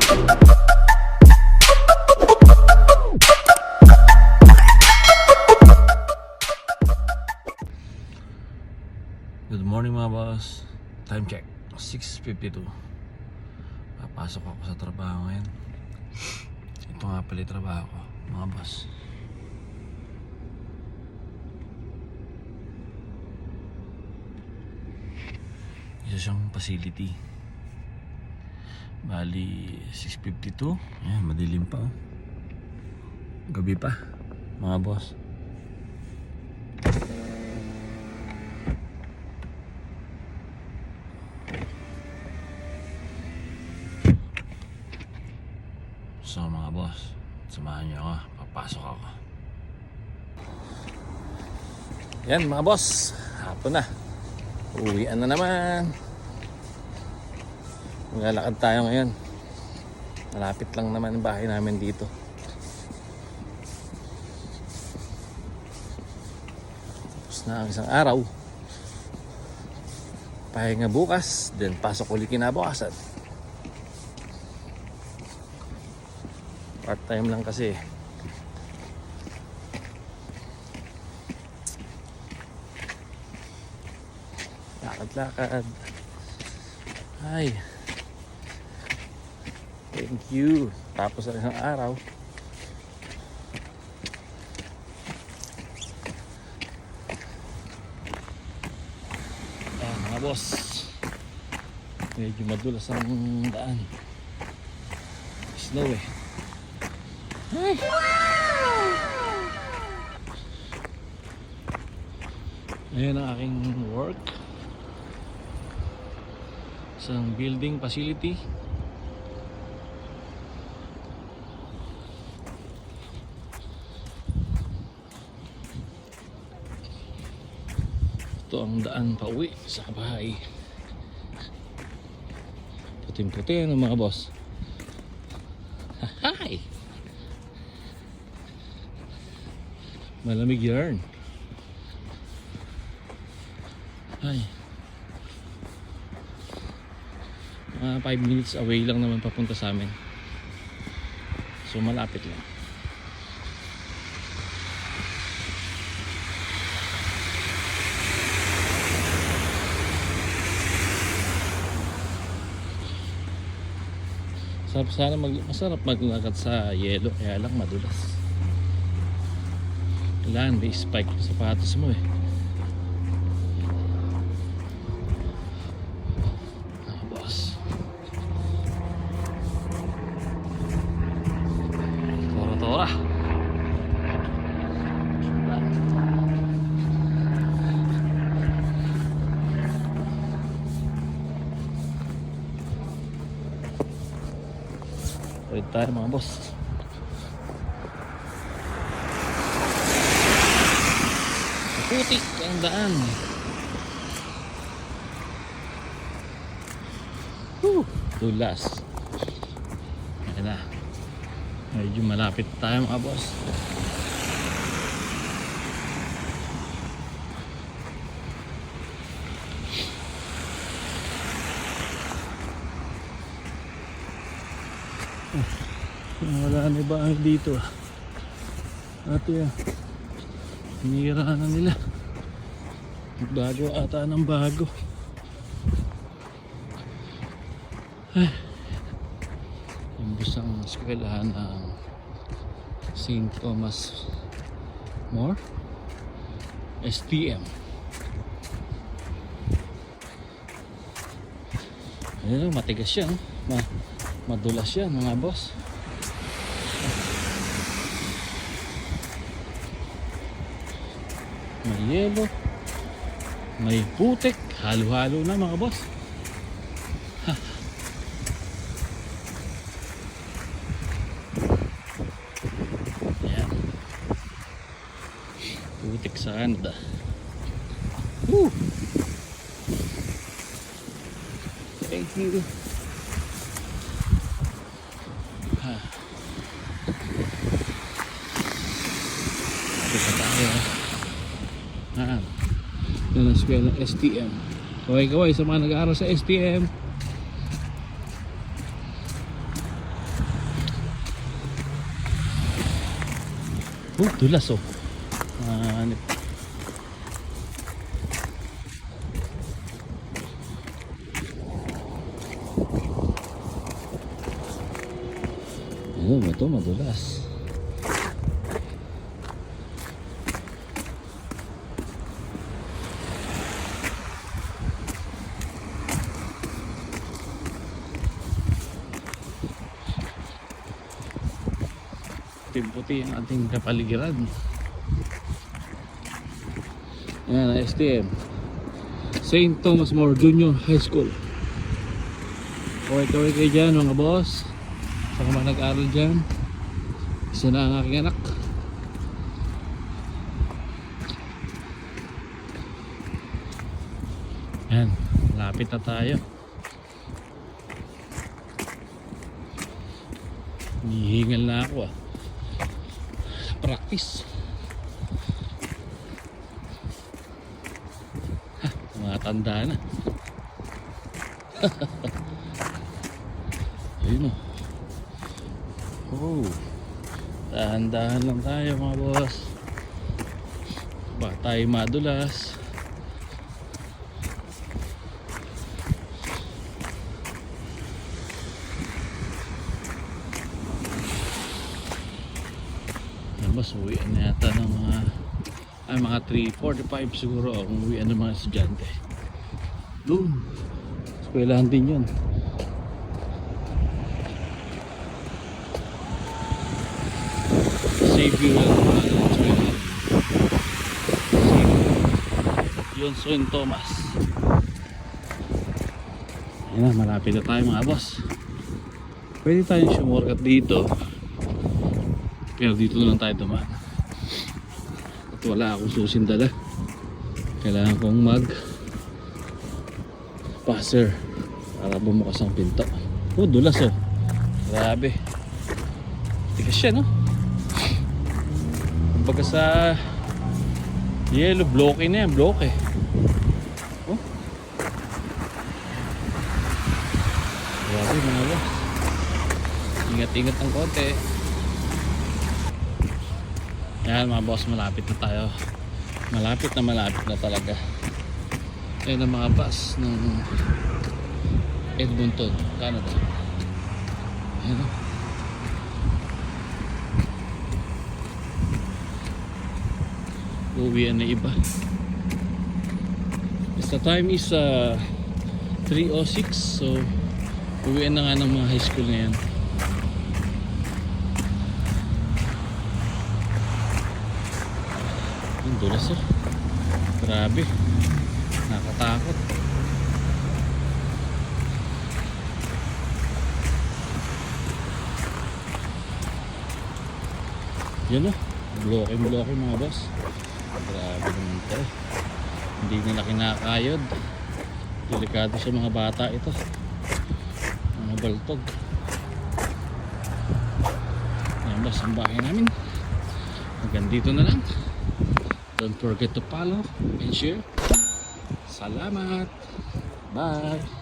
Good morning mga boss. Time check 6:52. Papasok ako sa trabaho ngayon. Ito nga pala yung trabaho ko mga boss. Isa siyang facility. Bali 6:52. Ayan, madilim pa oh. Gabi pa mga boss. So mga boss, samahan niyo ako, papasok ako. Yan mga boss, hapon na. Uwian na naman. Maglalakad tayo ngayon. Malapit lang naman ang bahay namin dito. Tapos na ang isang araw. Pahinga bukas, then pasok ulit kinabukasan. Part time lang kasi. Lakad-lakad. Ay. Thank you. Tapos na isang araw. Ayan mga boss. Medyo madulas ang daan. Snow eh. Ay. Ayan ang aking work. Isang building facility. Ito ang daan pa uwi sa bahay. Puting-puti ano mga boss. Hi! Malamig yarn. Ay. 5 minutes away lang naman papunta sa amin. So malapit lang. Masarap maglakad sa yelo, kaya lang madulas. Kailangan may spike sa sapatos mo eh. Ah, boss. Tora-tora. Pwede tayo mga boss. Putik ang daan. Tulas. Ayan na. Medyo malapit tayo mga boss. Wala na ba dito? Ate hinira na nila. Bago ata ng bago. Ay. Imbus ang eskwelahan ng St. Thomas More STM. Ayun, matigas yan. Madulas yan mga boss. May yelo, may putik, halo-halo na mga boss. Ayan. Putik sa Canada. Thank you. Ito tayo. Yan ang eskwela ng STM. Kaway-kaway sa mga nag-aaral sa STM. Dulas oh. Ano? Ano, ito madulas. Puti ang ating kapaligiran. Ayan, STM St. Thomas More Junior High School. Kaway-kaway kayo dyan mga boss, sa mga nag-aaral dyan. Isa na ang aking anak. Ayan, lapit na tayo. Hihingal na ako practice. Mga tanda na. Ayun o. Oh, dahan-dahan lang tayo mga boss. Ba tayo madulas. Mas uwian na yata ng mga 3:45 siguro kung uwian ng mga estudyante. Doon eskwelahan din yun. Xavier yun, St. Thomas. Ayan na, malapit na tayo mga boss. Pwede tayong sumurkat dito, pero dito lang tayo dumaan at wala akong susing dala. Kailangan kong mag passer para bumukas ang pinto. Oh, dulas oh, grabe, tigas siya no. Kumbaga sa yellow bloke na yan, bloke oh, grabe mga boss. Ingat-ingat ang konti. Yan mga boss, malapit na tayo. Malapit na talaga. Ayun ang mga bus ng Edmonton, Canada. Ayan o. Uwian na iba. The time is 3:06, so uwian na nga ng mga high school ngayon. Ang dulas oh. Grabe, nakatakot. Yan oh, bloke mga boss. Grabe naman ito. Hindi nila kinakayod. Delikado sa mga bata ito, mga baltog. Yan boss, ang bahay namin. Hanggang dito na lang. Don't forget to follow and share. Salamat. Bye.